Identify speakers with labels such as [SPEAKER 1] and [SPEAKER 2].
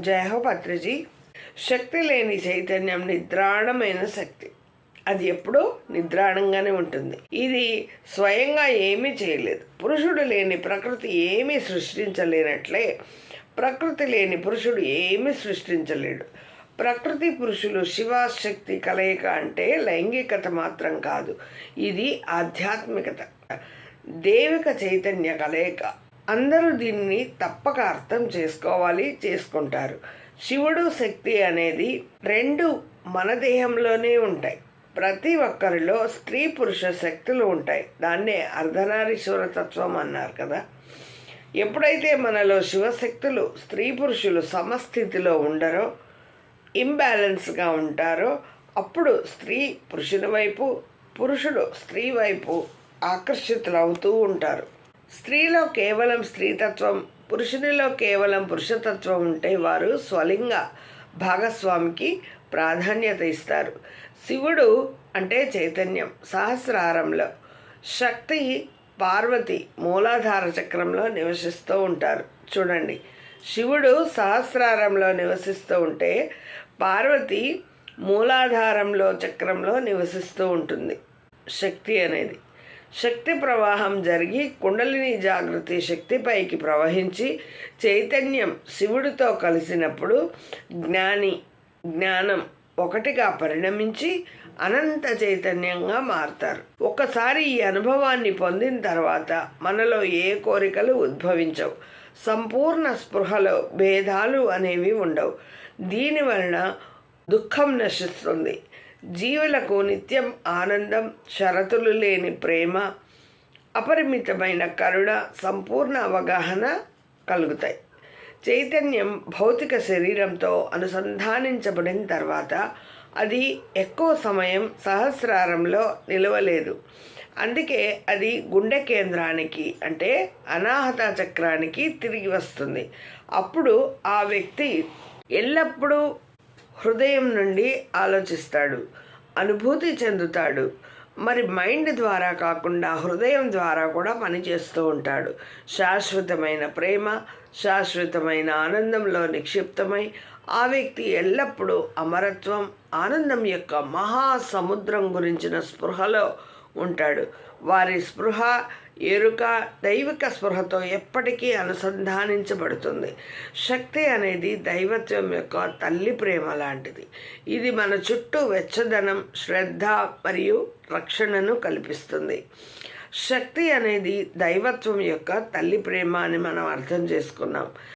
[SPEAKER 1] జయ హో పత్రిజీ. శక్తి లేని చైతన్యం నిద్రాణమైన శక్తి. అది ఎప్పుడూ నిద్రాణంగానే ఉంటుంది. ఇది స్వయంగా ఏమీ చేయలేదు. పురుషుడు లేని ప్రకృతి ఏమీ సృష్టించలేనట్లే ప్రకృతి లేని పురుషుడు ఏమీ సృష్టించలేడు. ప్రకృతి పురుషులు శివశక్తి కలయిక అంటే లైంగికత మాత్రం కాదు, ఇది ఆధ్యాత్మికత, దైవిక చైతన్య కలయిక. అందరూ దీన్ని తప్పక అర్థం చేసుకోవాలి, చేసుకుంటారు. శివుడు శక్తి అనేది రెండు మన దేహంలోనే ఉంటాయి. ప్రతి ఒక్కరిలో స్త్రీ పురుష శక్తులు ఉంటాయి. దాన్నే అర్ధనారీశ్వర తత్వం అన్నారు కదా. ఎప్పుడైతే మనలో శివశక్తులు స్త్రీ పురుషులు సమస్థితిలో ఉండరో, ఇంబ్యాలెన్స్గా ఉంటారో, అప్పుడు స్త్రీ పురుషుని వైపు, పురుషుడు స్త్రీ వైపు ఆకర్షితులు అవుతూ ఉంటారు. స్త్రీలో కేవలం స్త్రీతత్వం, పురుషునిలో కేవలం పురుషతత్వం ఉంటే వారు స్వలింగ భాగస్వామికి ప్రాధాన్యత ఇస్తారు. శివుడు అంటే చైతన్యం సహస్రారంలో, శక్తి పార్వతి మూలాధార చక్రంలో నివసిస్తూ ఉంటారు. చూడండి, శివుడు సహస్రారంలో నివసిస్తూ ఉంటే పార్వతి మూలాధారంలో చక్రంలో నివసిస్తూ ఉంటుంది. శక్తి అనేది శక్తి ప్రవాహం జరిగి కుండలిని జాగృతి శక్తిపైకి ప్రవహించి చైతన్యం శివుడితో కలిసినప్పుడు జ్ఞానం ఒకటిగా పరిణమించి అనంత చైతన్యంగా మారుతారు. ఒకసారి ఈ అనుభవాన్ని పొందిన తర్వాత మనలో ఏ కోరికలు ఉద్భవించవు. సంపూర్ణ స్పృహలో భేదాలు అనేవి ఉండవు. దీనివలన దుఃఖం నశిస్తుంది. జీవులకు నిత్యం ఆనందం, షరతులు లేని ప్రేమ, అపరిమితమైన కరుణ, సంపూర్ణ అవగాహన కలుగుతాయి. చైతన్యం భౌతిక శరీరంతో అనుసంధానించబడిన తర్వాత అది ఎక్కువ సమయం సహస్రారంలో నిలవలేదు. అందుకే అది గుండె కేంద్రానికి అంటే అనాహత చక్రానికి తిరిగి వస్తుంది. అప్పుడు ఆ వ్యక్తి ఎల్లప్పుడూ హృదయం నుండి ఆలోచిస్తాడు, అనుభూతి చెందుతాడు. మరి మైండ్ ద్వారా కాకుండా హృదయం ద్వారా కూడా పనిచేస్తూ ఉంటాడు. శాశ్వతమైన ప్రేమ, శాశ్వతమైన ఆనందంలో నిక్షిప్తమై ఆ వ్యక్తి ఎల్లప్పుడూ అమరత్వం, ఆనందం యొక్క మహాసముద్రం గురించిన స్పృహలో ఉంటాడు. వారి స్పృహ, ఎరుక దైవిక స్పృహతో ఎప్పటికీ అనుసంధానించబడుతుంది. శక్తి అనేది దైవత్వం యొక్క తల్లి ప్రేమ లాంటిది. ఇది మన చుట్టూ వెచ్చదనం, శ్రద్ధ మరియు రక్షణను కల్పిస్తుంది. శక్తి అనేది దైవత్వం యొక్క తల్లి ప్రేమ అని మనం అర్థం చేసుకున్నాం.